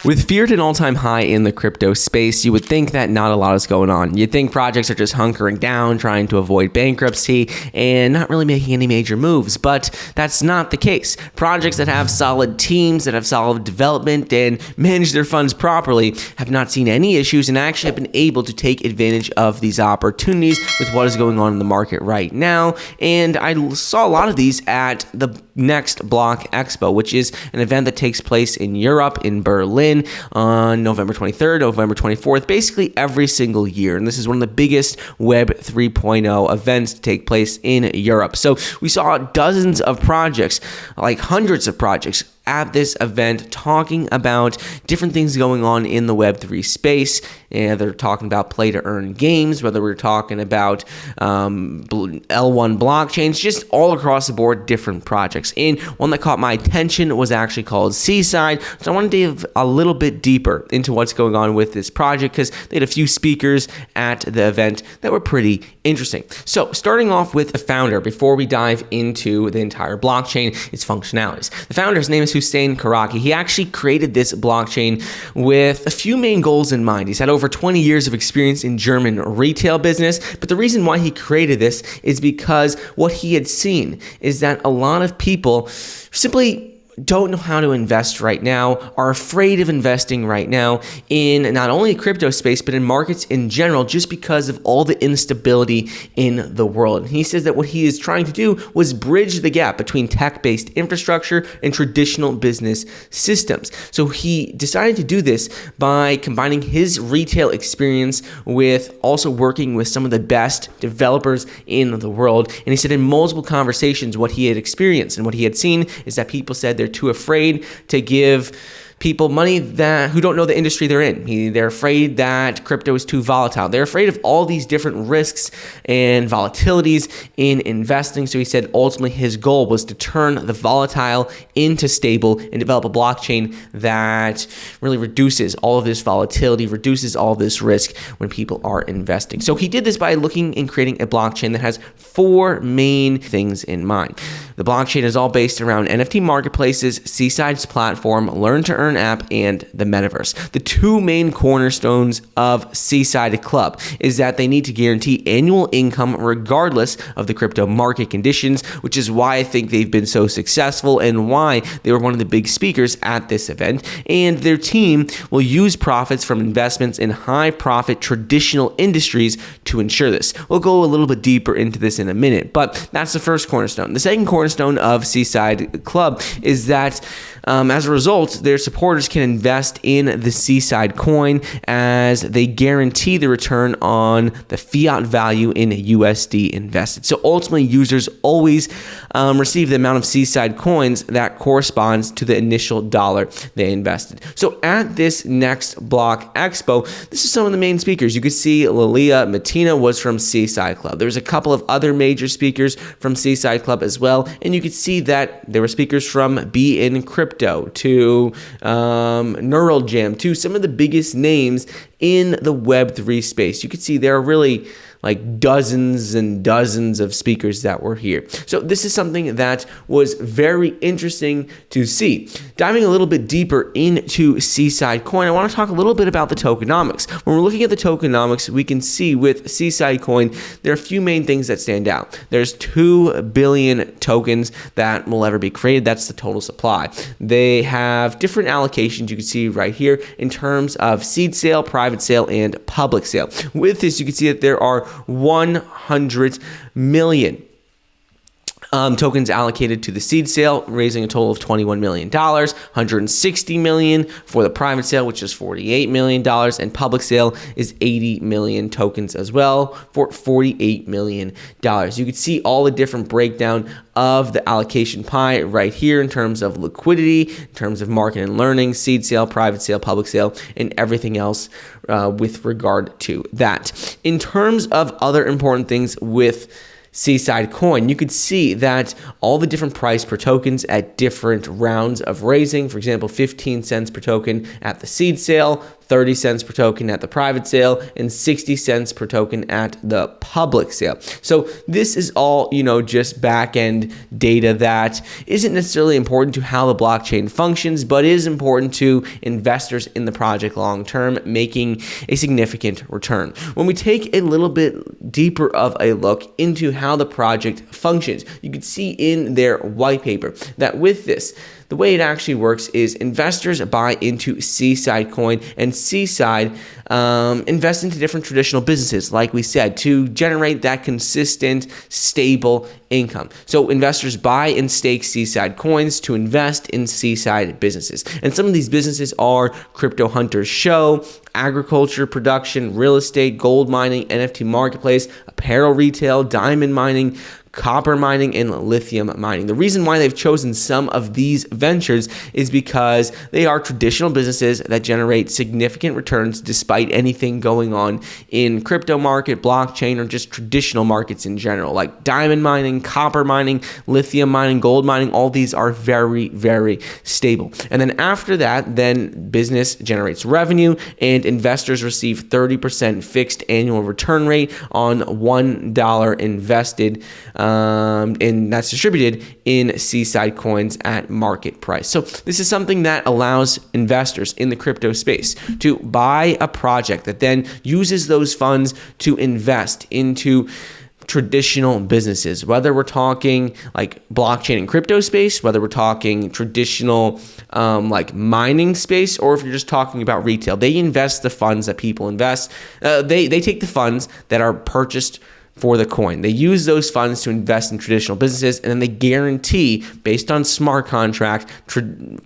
With fear at an all-time high in the crypto space, you would think that not a lot is going on. You'd think projects are just hunkering down, trying to avoid bankruptcy, and not really making any major moves, but that's not the case. Projects that have solid teams, that have solid development, and manage their funds properly have not seen any issues and actually have been able to take advantage of these opportunities with what is going on in the market right now. And I saw a lot of these at the Next Block Expo, which is an event that takes place in Europe, in Berlin, on November 23rd, November 24th, basically every single year. And this is one of the biggest Web 3.0 events to take place in Europe. So we saw dozens of projects, like hundreds of projects, at this event talking about different things going on in the Web3 space. And they're talking about play-to-earn games, whether we're talking about L1 blockchains, just all across the board, different projects. And one that caught my attention was actually called Seaside. So I want to dive a little bit deeper into what's going on with this project because they had a few speakers at the event that were pretty interesting. So starting off with the founder, before we dive into the entire blockchain, its functionalities. The founder's name is Hussein Karaki. He actually created this blockchain with a few main goals in mind. He's had over 20 years of experience in German retail business, but the reason why he created this is because what he had seen is that a lot of people simply don't know how to invest right now, are afraid of investing right now in not only crypto space, but in markets in general, just because of all the instability in the world. And he says that what he is trying to do was bridge the gap between tech-based infrastructure and traditional business systems. So he decided to do this by combining his retail experience with also working with some of the best developers in the world. And he said in multiple conversations what he had experienced and what he had seen is that people said they're too afraid to give people money who don't know the industry they're in. They're afraid that crypto is too volatile. They're afraid of all these different risks and volatilities in investing. So he said ultimately his goal was to turn the volatile into stable and develop a blockchain that really reduces all of this volatility, reduces all of this risk when people are investing. So he did this by looking and creating a blockchain that has four main things in mind. The blockchain is all based around NFT marketplaces, Seaside's platform, Learn to Earn app, and the metaverse. The two main cornerstones of Seaside Club is that they need to guarantee annual income regardless of the crypto market conditions, which is why I think they've been so successful and why they were one of the big speakers at this event. And their team will use profits from investments in high profit traditional industries to ensure this. We'll go a little bit deeper into this in a minute, but that's the first cornerstone. The second cornerstone of Seaside Club is that as a result, their supporters can invest in the Seaside coin as they guarantee the return on the fiat value in USD invested. So ultimately, users always receive the amount of Seaside coins that corresponds to the initial dollar they invested. So at this Next Block Expo, this is some of the main speakers. You could see Lilia Matina was from Seaside Club. There's a couple of other major speakers from Seaside Club as well, and you could see that there were speakers from Be In Crypto to Neural Jam to some of the biggest names in the Web3 space. You could see there are really like dozens and dozens of speakers that were here. So this is something that was very interesting to see. Diving a little bit deeper into Seaside Coin, I want to talk a little bit about the tokenomics. When we're looking at the tokenomics, we can see with Seaside Coin, there are a few main things that stand out. There's 2 billion tokens that will ever be created. That's the total supply. They have different allocations you can see right here in terms of seed sale, private sale, and public sale. With this, you can see that there are 100 million tokens allocated to the seed sale, raising a total of $21 million, $160 million for the private sale, which is $48 million, and public sale is 80 million tokens as well for $48 million. You can see all the different breakdown of the allocation pie right here in terms of liquidity, in terms of market and learning, seed sale, private sale, public sale, and everything else with regard to that. In terms of other important things with Seaside Coin, you could see that all the different price per tokens at different rounds of raising, for example, 15 cents per token at the seed sale, 30 cents per token at the private sale, and 60 cents per token at the public sale. So this is all, just back-end data that isn't necessarily important to how the blockchain functions, but is important to investors in the project long-term, making a significant return. When we take a little bit deeper of a look into how the project functions, you can see in their white paper that with this, the way it actually works is investors buy into Seaside Coin, and Seaside invest into different traditional businesses, like we said, to generate that consistent, stable income. So investors buy and stake Seaside coins to invest in Seaside businesses. And some of these businesses are Crypto Hunters Show, agriculture production, real estate, gold mining, NFT marketplace, apparel retail, diamond mining, copper mining, and lithium mining. The reason why they've chosen some of these ventures is because they are traditional businesses that generate significant returns despite anything going on in crypto market, blockchain, or just traditional markets in general, like diamond mining, copper mining, lithium mining, gold mining. All these are very, very stable. And then after that, then business generates revenue, and investors receive 30% fixed annual return rate on $1 invested, and that's distributed in Seaside coins at market price. So this is something that allows investors in the crypto space to buy a project that then uses those funds to invest into traditional businesses, whether we're talking like blockchain and crypto space, whether we're talking traditional like mining space, or if you're just talking about retail. They invest the funds that people invest. They take the funds that are purchased for the coin. They use those funds to invest in traditional businesses, and then they guarantee, based on smart contract,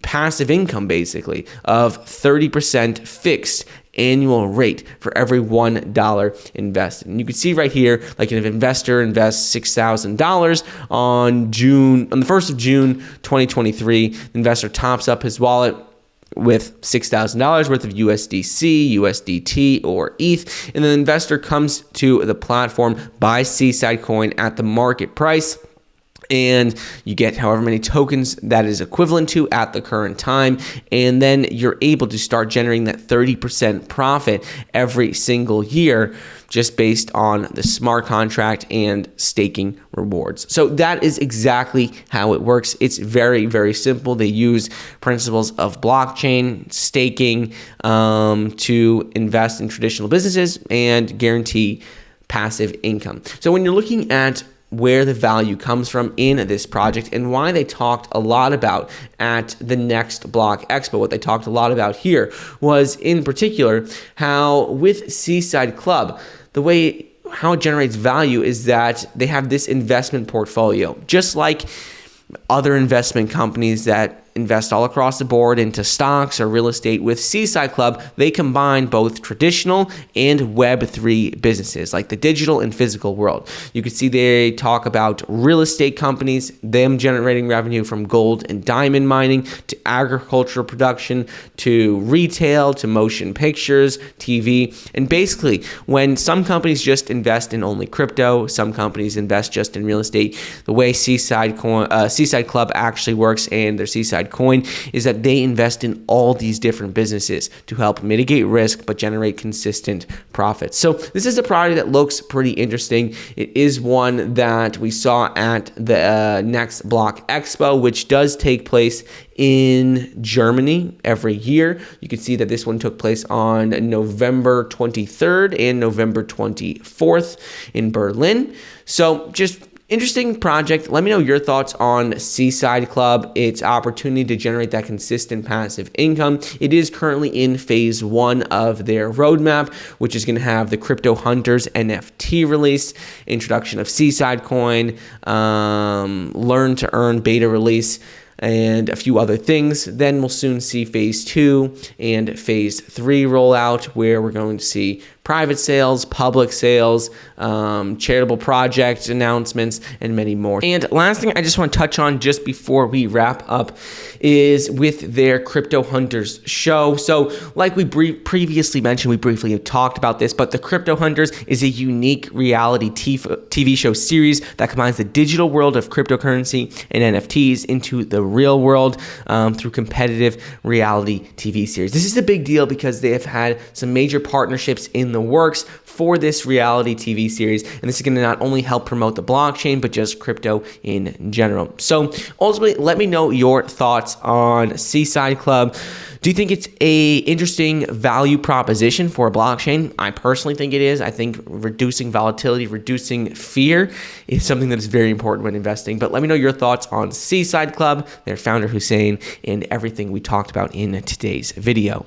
passive income basically of 30% fixed annual rate for every $1 invested. And you can see right here, like if an investor invests $6,000 on the 1st of June 2023, the investor tops up his wallet with $6,000 worth of USDC, USDT, or ETH, and then the investor comes to the platform, buys Seaside coin at the market price, and you get however many tokens that is equivalent to at the current time, and then you're able to start generating that 30% profit every single year, just based on the smart contract and staking rewards. So that is exactly how it works. It's very, very simple. They use principles of blockchain, staking, to invest in traditional businesses and guarantee passive income. So when you're looking at where the value comes from in this project and why they talked a lot about at the Next Block Expo, what they talked a lot about here was in particular how with Seaside Club, how it generates value is that they have this investment portfolio, just like other investment companies that invest all across the board into stocks or real estate. With Seaside Club, they combine both traditional and Web3 businesses, like the digital and physical world. You can see they talk about real estate companies, them generating revenue from gold and diamond mining, to agricultural production, to retail, to motion pictures, TV. And basically, when some companies just invest in only crypto, some companies invest just in real estate, the way Seaside Club actually works and their Seaside coin is that they invest in all these different businesses to help mitigate risk but generate consistent profits. So this is a project that looks pretty interesting. It is one that we saw at the Next Block Expo, which does take place in Germany every year. You can see that this one took place on November 23rd and November 24th in Berlin. So just interesting project. Let me know your thoughts on Seaside Club, its opportunity to generate that consistent passive income. It is currently in phase 1 of their roadmap, which is going to have the Crypto Hunters NFT release, introduction of Seaside Coin, Learn to Earn beta release, and a few other things. Then we'll soon see phase 2 and phase 3 roll out, where we're going to see private sales, public sales, charitable project announcements, and many more. And last thing I just want to touch on just before we wrap up is with their Crypto Hunters show. So like we previously mentioned, we briefly have talked about this, but the Crypto Hunters is a unique reality TV show series that combines the digital world of cryptocurrency and NFTs into the real world through competitive reality TV series. This is a big deal because they have had some major partnerships in the works for this reality TV series, and this is going to not only help promote the blockchain, but just crypto in general. So ultimately, let me know your thoughts on Seaside Club. Do you think it's a interesting value proposition for a blockchain? I personally think it is. I think reducing volatility, reducing fear is something that is very important when investing. But let me know your thoughts on Seaside Club, their founder Hussein, and everything we talked about in today's video.